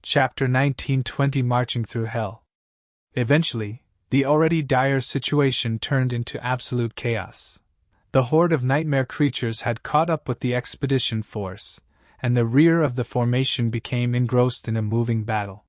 Chapter 1920 Marching Through Hell. Eventually, the already dire situation turned into absolute chaos. The horde of nightmare creatures had caught up with the expedition force, and the rear of the formation became engrossed in a moving battle.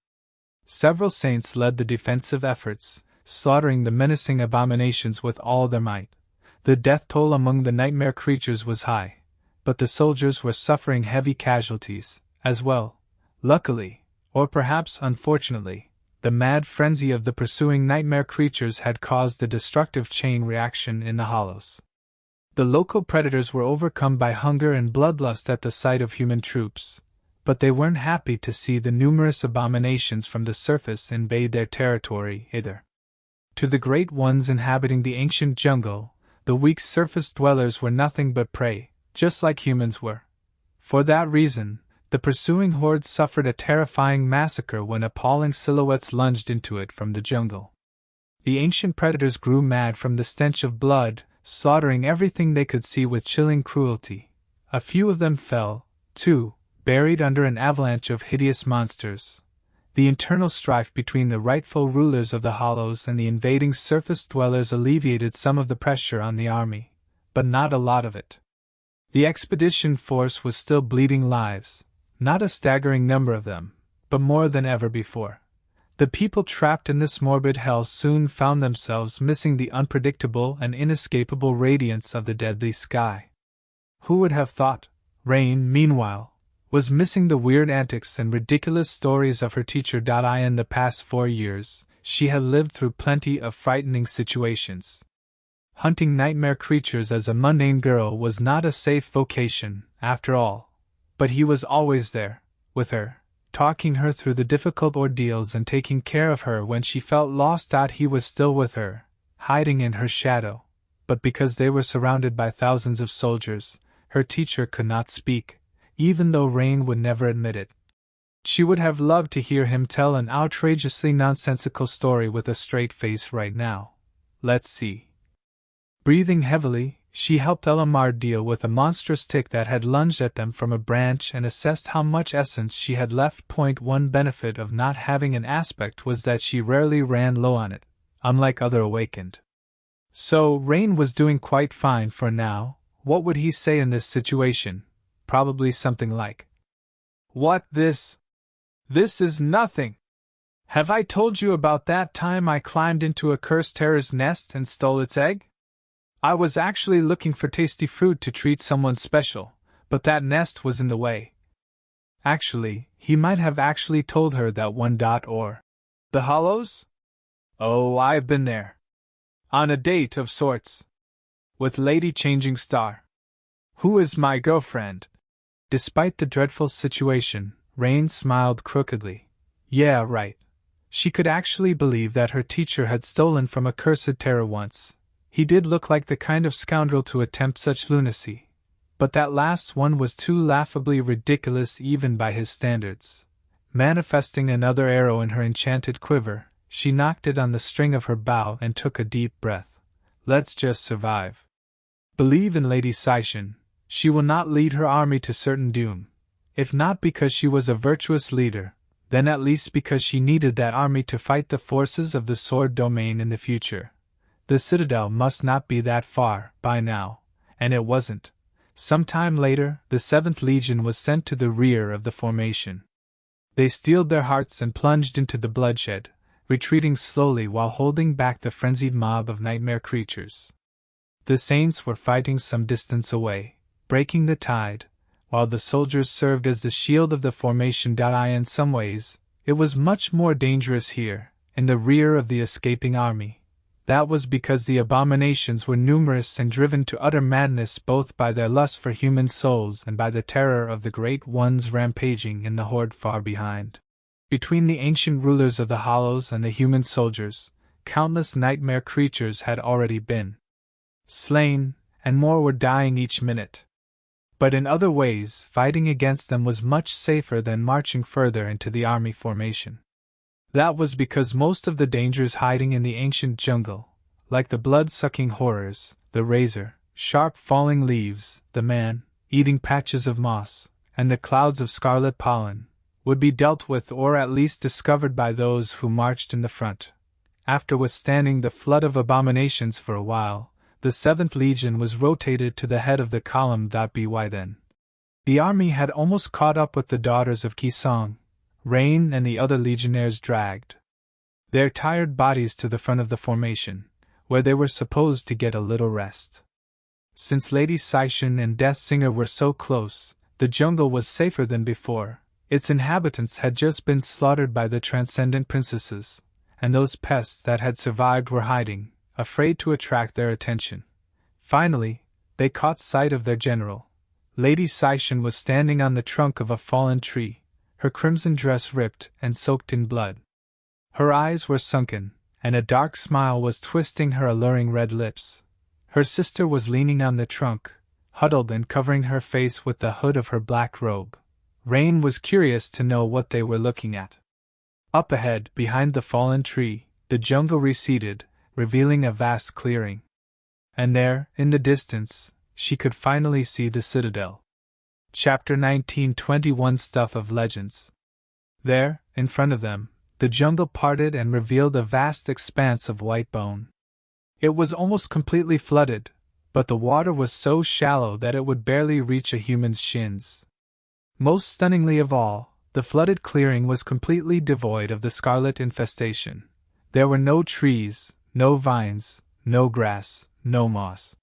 Several saints led the defensive efforts, slaughtering the menacing abominations with all their might. The death toll among the nightmare creatures was high, but the soldiers were suffering heavy casualties, as well. Luckily, or perhaps unfortunately, the mad frenzy of the pursuing nightmare creatures had caused a destructive chain reaction in the hollows. The local predators were overcome by hunger and bloodlust at the sight of human troops, but they weren't happy to see the numerous abominations from the surface invade their territory either. To the great ones inhabiting the ancient jungle, the weak surface dwellers were nothing but prey, just like humans were. For that reason, the pursuing horde suffered a terrifying massacre when appalling silhouettes lunged into it from the jungle. The ancient predators grew mad from the stench of blood, slaughtering everything they could see with chilling cruelty. A few of them fell, too, buried under an avalanche of hideous monsters. The internal strife between the rightful rulers of the hollows and the invading surface dwellers alleviated some of the pressure on the army, but not a lot of it. The expedition force was still bleeding lives. Not a staggering number of them, but more than ever before. The people trapped in this morbid hell soon found themselves missing the unpredictable and inescapable radiance of the deadly sky. Who would have thought? Rain, meanwhile, was missing the weird antics and ridiculous stories of her teacher. In the past 4 years, she had lived through plenty of frightening situations. Hunting nightmare creatures as a mundane girl was not a safe vocation, after all. But he was always there, with her, talking her through the difficult ordeals and taking care of her when she felt lost. He was still with her, hiding in her shadow, but because they were surrounded by thousands of soldiers, her teacher could not speak, even though Rain would never admit it. She would have loved to hear him tell an outrageously nonsensical story with a straight face right now. Let's see. Breathing heavily, she helped Elamar deal with a monstrous tick that had lunged at them from a branch and assessed how much essence she had left. One benefit of not having an aspect was that she rarely ran low on it, unlike other awakened. So, Rain was doing quite fine for now. What would he say in this situation? Probably something like, "What, this? This is nothing! Have I told you about that time I climbed into a cursed terror's nest and stole its egg? I was actually looking for tasty fruit to treat someone special, but that nest was in the way." Actually, he might have actually told her that one. Or the hollows? Oh, I've been there. On a date of sorts. With Lady Changing Star. Who is my girlfriend. Despite the dreadful situation, Rain smiled crookedly. Yeah, right. She could actually believe that her teacher had stolen from a cursed terror once. He did look like the kind of scoundrel to attempt such lunacy. But that last one was too laughably ridiculous even by his standards. Manifesting another arrow in her enchanted quiver, she knocked it on the string of her bow and took a deep breath. Let's just survive. Believe in Lady Saishin. She will not lead her army to certain doom. If not because she was a virtuous leader, then at least because she needed that army to fight the forces of the Sword Domain in the future. The Citadel must not be that far, by now, and it wasn't. Some time later, the 7th Legion was sent to the rear of the formation. They steeled their hearts and plunged into the bloodshed, retreating slowly while holding back the frenzied mob of nightmare creatures. The Saints were fighting some distance away, breaking the tide, while the soldiers served as the shield of the formation. In some ways, it was much more dangerous here, in the rear of the escaping army. That was because the abominations were numerous and driven to utter madness both by their lust for human souls and by the terror of the great ones rampaging in the horde far behind. Between the ancient rulers of the hollows and the human soldiers, countless nightmare creatures had already been slain, and more were dying each minute. But in other ways, fighting against them was much safer than marching further into the army formation. That was because most of the dangers hiding in the ancient jungle, like the blood-sucking horrors, the razor, sharp falling leaves, the man-eating patches of moss, and the clouds of scarlet pollen, would be dealt with or at least discovered by those who marched in the front. After withstanding the flood of abominations for a while, the 7th Legion was rotated to the head of the column. By then, the army had almost caught up with the daughters of Kisong. Rain and the other legionnaires dragged their tired bodies to the front of the formation, where they were supposed to get a little rest. Since Lady Saishan and Death Singer were so close, the jungle was safer than before. Its inhabitants had just been slaughtered by the Transcendent Princesses, and those pests that had survived were hiding, afraid to attract their attention. Finally, they caught sight of their general. Lady Saishan was standing on the trunk of a fallen tree, her crimson dress ripped and soaked in blood. Her eyes were sunken, and a dark smile was twisting her alluring red lips. Her sister was leaning on the trunk, huddled and covering her face with the hood of her black robe. Rain was curious to know what they were looking at. Up ahead, behind the fallen tree, the jungle receded, revealing a vast clearing. And there, in the distance, she could finally see the citadel. Chapter 1921 Stuff of Legends. There, in front of them, the jungle parted and revealed a vast expanse of white bone. It was almost completely flooded, but the water was so shallow that it would barely reach a human's shins. Most stunningly of all, the flooded clearing was completely devoid of the scarlet infestation. There were no trees, no vines, no grass, no moss.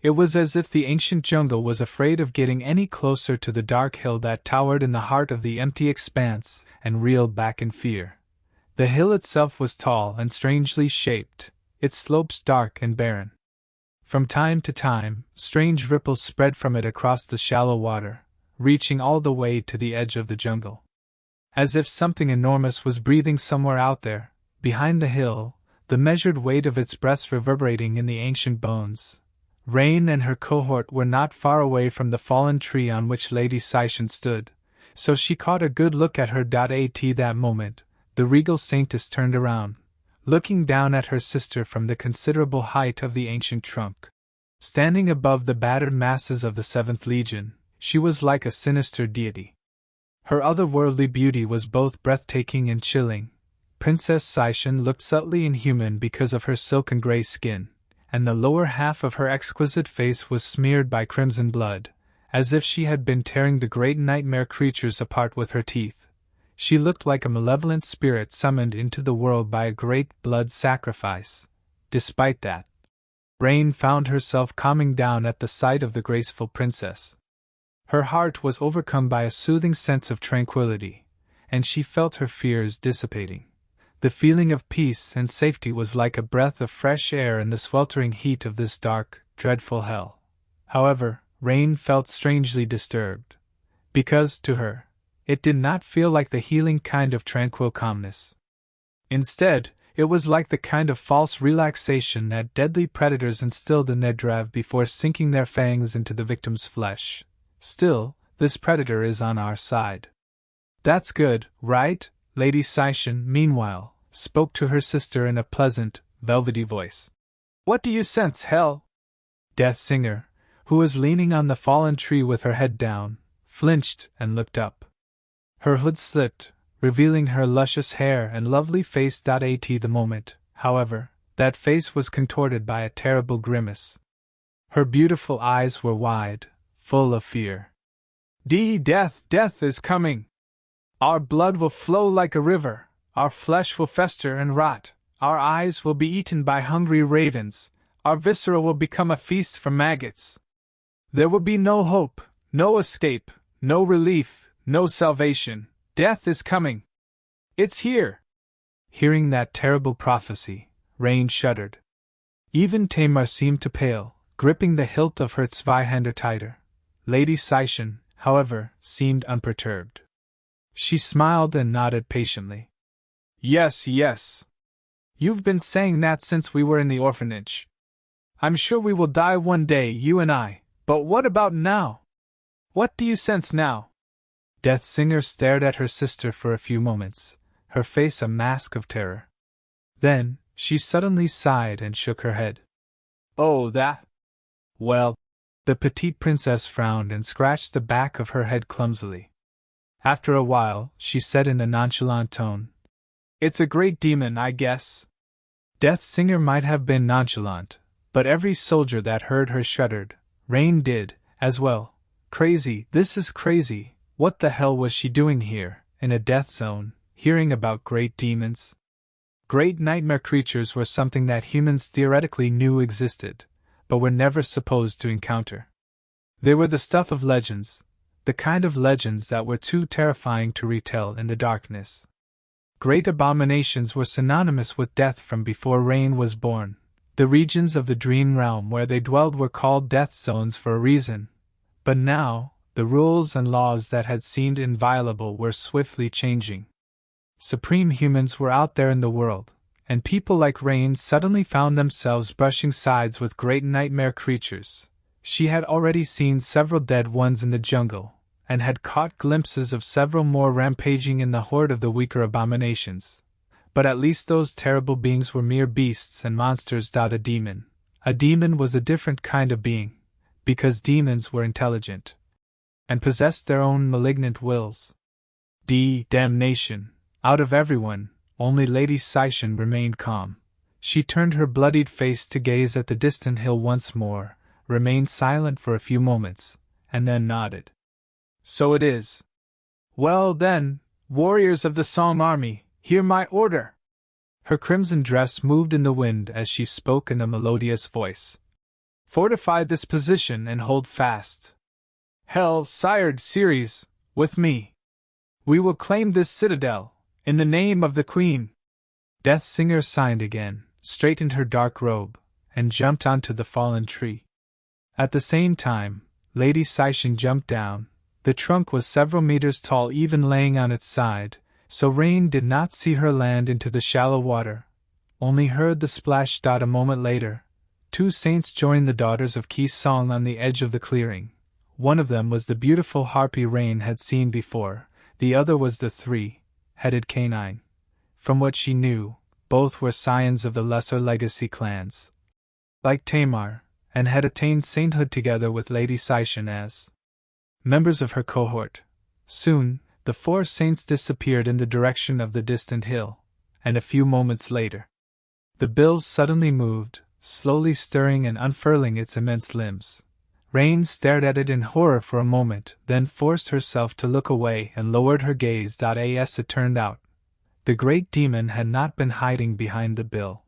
It was as if the ancient jungle was afraid of getting any closer to the dark hill that towered in the heart of the empty expanse and reeled back in fear. The hill itself was tall and strangely shaped, its slopes dark and barren. From time to time, strange ripples spread from it across the shallow water, reaching all the way to the edge of the jungle. As if something enormous was breathing somewhere out there, behind the hill, the measured weight of its breaths reverberating in the ancient bones. Rain and her cohort were not far away from the fallen tree on which Lady Saishan stood, so she caught a good look at her. At that moment, the regal saintess turned around, looking down at her sister from the considerable height of the ancient trunk. Standing above the battered masses of the 7th Legion, she was like a sinister deity. Her otherworldly beauty was both breathtaking and chilling. Princess Saishan looked subtly inhuman because of her silken gray skin, and the lower half of her exquisite face was smeared by crimson blood, as if she had been tearing the great nightmare creatures apart with her teeth. She looked like a malevolent spirit summoned into the world by a great blood sacrifice. Despite that, Rain found herself calming down at the sight of the graceful princess. Her heart was overcome by a soothing sense of tranquility, and she felt her fears dissipating. The feeling of peace and safety was like a breath of fresh air in the sweltering heat of this dark, dreadful hell. However, Rain felt strangely disturbed, because, to her, it did not feel like the healing kind of tranquil calmness. Instead, it was like the kind of false relaxation that deadly predators instilled in their drab before sinking their fangs into the victim's flesh. Still, this predator is on our side. That's good, right? Lady Saishan, meanwhile, spoke to her sister in a pleasant, velvety voice. What do you sense, Hell? Death Singer, who was leaning on the fallen tree with her head down, flinched and looked up. Her hood slipped, revealing her luscious hair and lovely face. At the moment, however, that face was contorted by a terrible grimace. Her beautiful eyes were wide, full of fear. Death is coming! Our blood will flow like a river, our flesh will fester and rot, our eyes will be eaten by hungry ravens, our viscera will become a feast for maggots. There will be no hope, no escape, no relief, no salvation. Death is coming. It's here. Hearing that terrible prophecy, Rain shuddered. Even Tamar seemed to pale, gripping the hilt of her Zweihander tighter. Lady Saishan, however, seemed unperturbed. She smiled and nodded patiently. Yes. You've been saying that since we were in the orphanage. I'm sure we will die one day, you and I, but what about now? What do you sense now? Death Singer stared at her sister for a few moments, her face a mask of terror. Then, she suddenly sighed and shook her head. Oh, that? Well, the petite princess frowned and scratched the back of her head clumsily. After a while, she said in a nonchalant tone, "It's a great demon, I guess." Death Singer might have been nonchalant, but every soldier that heard her shuddered. Rain did, as well. Crazy, this is crazy. What the hell was she doing here, in a death zone, hearing about great demons? Great nightmare creatures were something that humans theoretically knew existed, but were never supposed to encounter. They were the stuff of legends, the kind of legends that were too terrifying to retell in the darkness. Great abominations were synonymous with death from before Rain was born. The regions of the dream realm where they dwelled were called death zones for a reason. But now, the rules and laws that had seemed inviolable were swiftly changing. Supreme humans were out there in the world, and people like Rain suddenly found themselves brushing sides with great nightmare creatures. She had already seen several dead ones in the jungle, and had caught glimpses of several more rampaging in the horde of the weaker abominations. But at least those terrible beings were mere beasts and monsters. A demon. A demon was a different kind of being, because demons were intelligent, and possessed their own malignant wills. Damnation! Out of everyone, only Lady Syshen remained calm. She turned her bloodied face to gaze at the distant hill once more, remained silent for a few moments, and then nodded. "So it is. Well then, warriors of the Song Army, hear my order!" Her crimson dress moved in the wind as she spoke in a melodious voice. "Fortify this position and hold fast. Hell-sired Ceres, with me. We will claim this citadel, in the name of the Queen." Death Singer signed again, straightened her dark robe, and jumped onto the fallen tree. At the same time, Lady Syshen jumped down. The trunk was several meters tall, even laying on its side, so Rain did not see her land into the shallow water, only heard the splash. A moment later, two saints joined the daughters of Ki Song on the edge of the clearing. One of them was the beautiful harpy Rain had seen before, the other was the three-headed canine. From what she knew, both were scions of the lesser legacy clans, like Tamar, and had attained sainthood together with Lady Syshen as members of her cohort. Soon, the four saints disappeared in the direction of the distant hill, and a few moments later, the bills suddenly moved, slowly stirring and unfurling its immense limbs. Rain stared at it in horror for a moment, then forced herself to look away and lowered her gaze. As it turned out, the great demon had not been hiding behind the bill.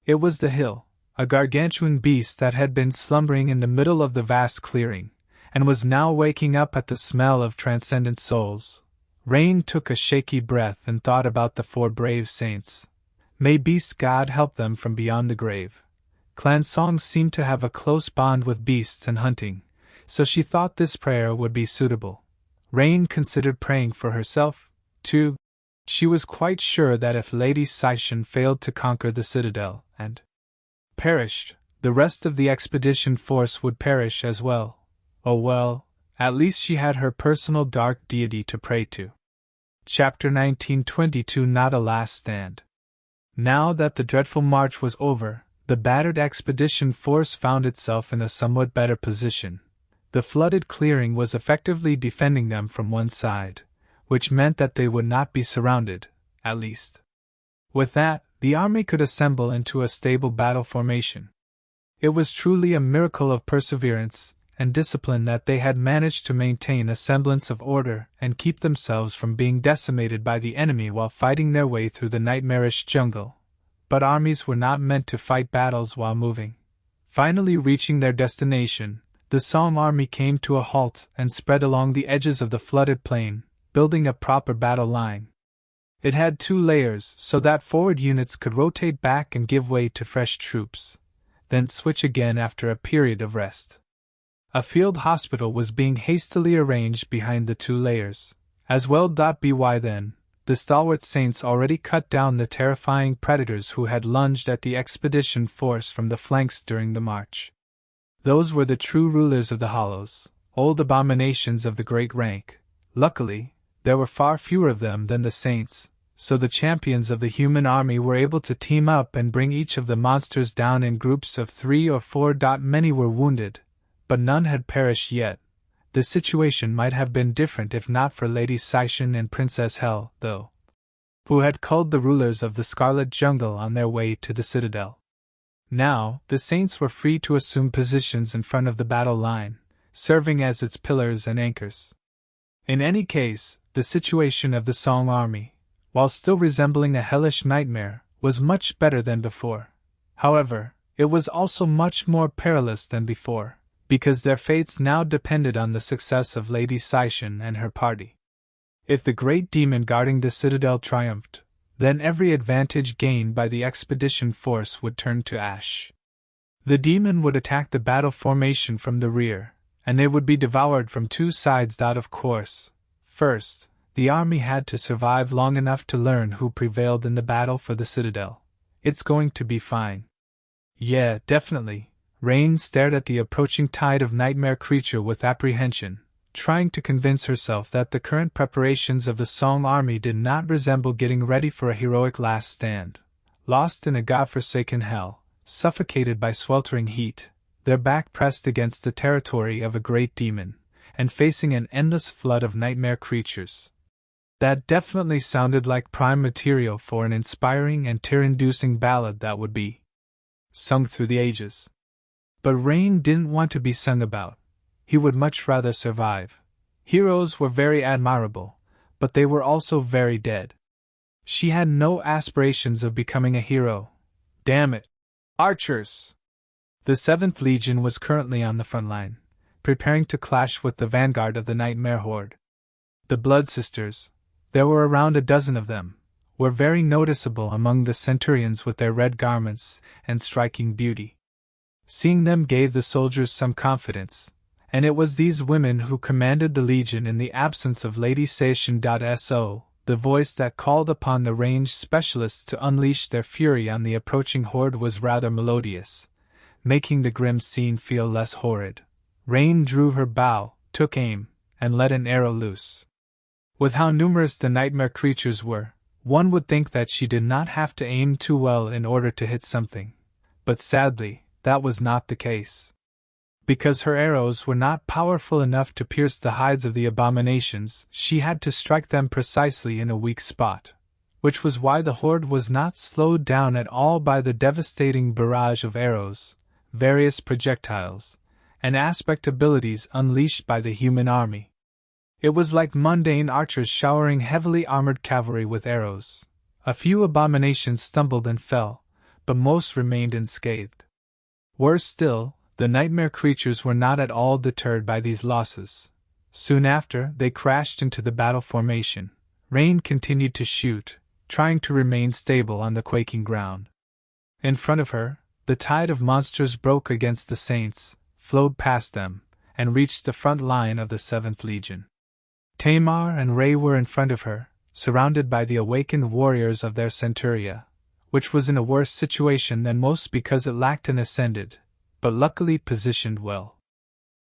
It was the hill, a gargantuan beast that had been slumbering in the middle of the vast clearing, and was now waking up at the smell of transcendent souls. Rain took a shaky breath and thought about the four brave saints. May beast God help them from beyond the grave. Clan Song seemed to have a close bond with beasts and hunting, so she thought this prayer would be suitable. Rain considered praying for herself, too. She was quite sure that if Lady Syshen failed to conquer the citadel, and perished, the rest of the expedition force would perish as well. Oh well, at least she had her personal dark deity to pray to. Chapter 1922. Not a Last Stand. Now that the dreadful march was over, the battered expedition force found itself in a somewhat better position. The flooded clearing was effectively defending them from one side, which meant that they would not be surrounded, at least. With that, the army could assemble into a stable battle formation. It was truly a miracle of perseverance and discipline that they had managed to maintain a semblance of order and keep themselves from being decimated by the enemy while fighting their way through the nightmarish jungle. But armies were not meant to fight battles while moving. Finally reaching their destination, the Song army came to a halt and spread along the edges of the flooded plain, building a proper battle line. It had 2 layers so that forward units could rotate back and give way to fresh troops, then switch again after a period of rest. A field hospital was being hastily arranged behind the 2 layers, as well. By then, the stalwart saints already cut down the terrifying predators who had lunged at the expedition force from the flanks during the march. Those were the true rulers of the Hollows, old abominations of the great rank. Luckily, there were far fewer of them than the saints, so the champions of the human army were able to team up and bring each of the monsters down in groups of 3 or 4. Many were wounded, but none had perished yet. the situation might have been different if not for Lady Sishan and Princess Hel, though, who had culled the rulers of the Scarlet Jungle on their way to the citadel. Now, the Saints were free to assume positions in front of the battle line, serving as its pillars and anchors. In any case, the situation of the Song army, while still resembling a hellish nightmare, was much better than before. However, it was also much more perilous than before, because their fates now depended on the success of Lady Sishan and her party. If the great demon guarding the citadel triumphed, then every advantage gained by the expedition force would turn to ash. The demon would attack the battle formation from the rear, and they would be devoured from two sides. Of course, first, the army had to survive long enough to learn who prevailed in the battle for the citadel. It's going to be fine. Yeah, definitely. Rain stared at the approaching tide of nightmare creature with apprehension, trying to convince herself that the current preparations of the Song army did not resemble getting ready for a heroic last stand. Lost in a godforsaken hell, suffocated by sweltering heat, their back pressed against the territory of a great demon, and facing an endless flood of nightmare creatures. That definitely sounded like prime material for an inspiring and tear-inducing ballad that would be sung through the ages. But Rain didn't want to be sung about. He would much rather survive. Heroes were very admirable, but they were also very dead. She had no aspirations of becoming a hero. Damn it. Archers! The 7th Legion was currently on the front line, preparing to clash with the vanguard of the Nightmare Horde. The Blood Sisters, there were around a dozen of them, were very noticeable among the centurions with their red garments and striking beauty. Seeing them gave the soldiers some confidence, and it was these women who commanded the Legion in the absence of Lady Sishan. The voice that called upon the ranged specialists to unleash their fury on the approaching horde was rather melodious, making the grim scene feel less horrid. Rain drew her bow, took aim, and let an arrow loose. With how numerous the nightmare creatures were, one would think that she did not have to aim too well in order to hit something. But sadly, that was not the case. Because her arrows were not powerful enough to pierce the hides of the abominations, she had to strike them precisely in a weak spot, which was why the horde was not slowed down at all by the devastating barrage of arrows, various projectiles, and aspect abilities unleashed by the human army. It was like mundane archers showering heavily armored cavalry with arrows. A few abominations stumbled and fell, but most remained unscathed. Worse still, the nightmare creatures were not at all deterred by these losses. Soon after, they crashed into the battle formation. Rain continued to shoot, trying to remain stable on the quaking ground. In front of her, the tide of monsters broke against the Saints, flowed past them, and reached the front line of the 7th Legion. Tamar and Ray were in front of her, surrounded by the awakened warriors of their centuria, which was in a worse situation than most because it lacked an ascended, but luckily positioned well.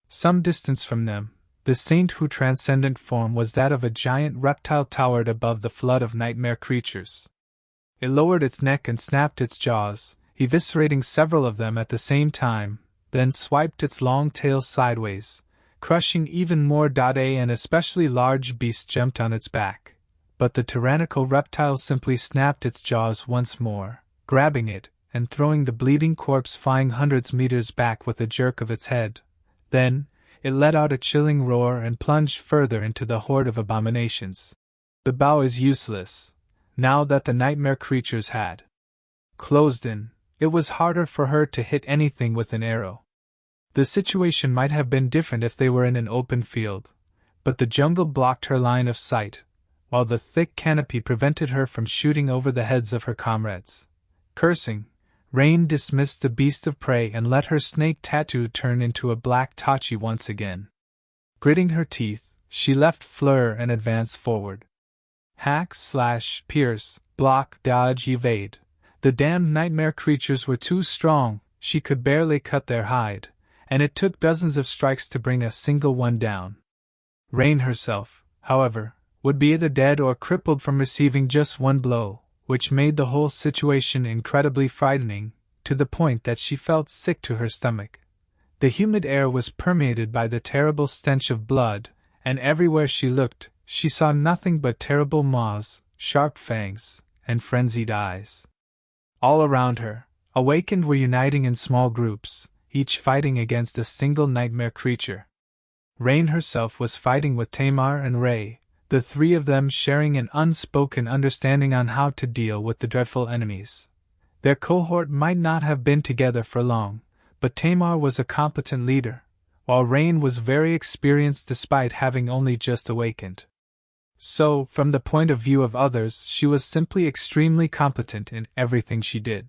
Some distance from them, the saint whose transcendent form was that of a giant reptile towered above the flood of nightmare creatures. It lowered its neck and snapped its jaws, eviscerating several of them at the same time, then swiped its long tail sideways, crushing even more. An especially large beast jumped on its back, but the tyrannical reptile simply snapped its jaws once more, grabbing it, and throwing the bleeding corpse flying hundreds meters back with a jerk of its head. Then, it let out a chilling roar and plunged further into the horde of abominations. The bow is useless. Now that the nightmare creatures had closed in, it was harder for her to hit anything with an arrow. The situation might have been different if they were in an open field, but the jungle blocked her line of sight, while the thick canopy prevented her from shooting over the heads of her comrades. Cursing, Rain dismissed the beast of prey and let her snake tattoo turn into a black Tachi once again. Gritting her teeth, she left Fleur and advanced forward. Hack, slash, pierce, block, dodge, evade. The damned nightmare creatures were too strong, she could barely cut their hide, and it took dozens of strikes to bring a single one down. Rain herself, however, would be either dead or crippled from receiving just one blow, which made the whole situation incredibly frightening, to the point that she felt sick to her stomach. The humid air was permeated by the terrible stench of blood, and everywhere she looked, she saw nothing but terrible maws, sharp fangs, and frenzied eyes. All around her, awakened were uniting in small groups, each fighting against a single nightmare creature. Rain herself was fighting with Tamar and Ray, the three of them sharing an unspoken understanding on how to deal with the dreadful enemies. Their cohort might not have been together for long, but Tamar was a competent leader, while Rain was very experienced despite having only just awakened. So, from the point of view of others, she was simply extremely competent in everything she did.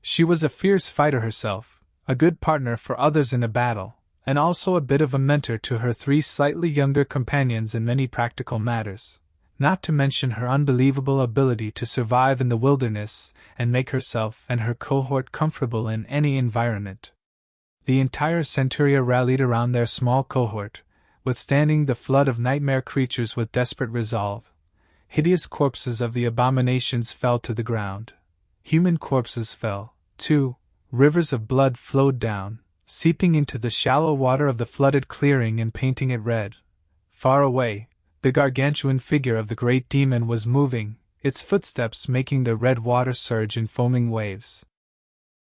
She was a fierce fighter herself, a good partner for others in a battle, and also a bit of a mentor to her three slightly younger companions in many practical matters, not to mention her unbelievable ability to survive in the wilderness and make herself and her cohort comfortable in any environment. The entire Centuria rallied around their small cohort, withstanding the flood of nightmare creatures with desperate resolve. Hideous corpses of the abominations fell to the ground. Human corpses fell, too. Rivers of blood flowed down, seeping into the shallow water of the flooded clearing and painting it red. Far away, the gargantuan figure of the great demon was moving, its footsteps making the red water surge in foaming waves.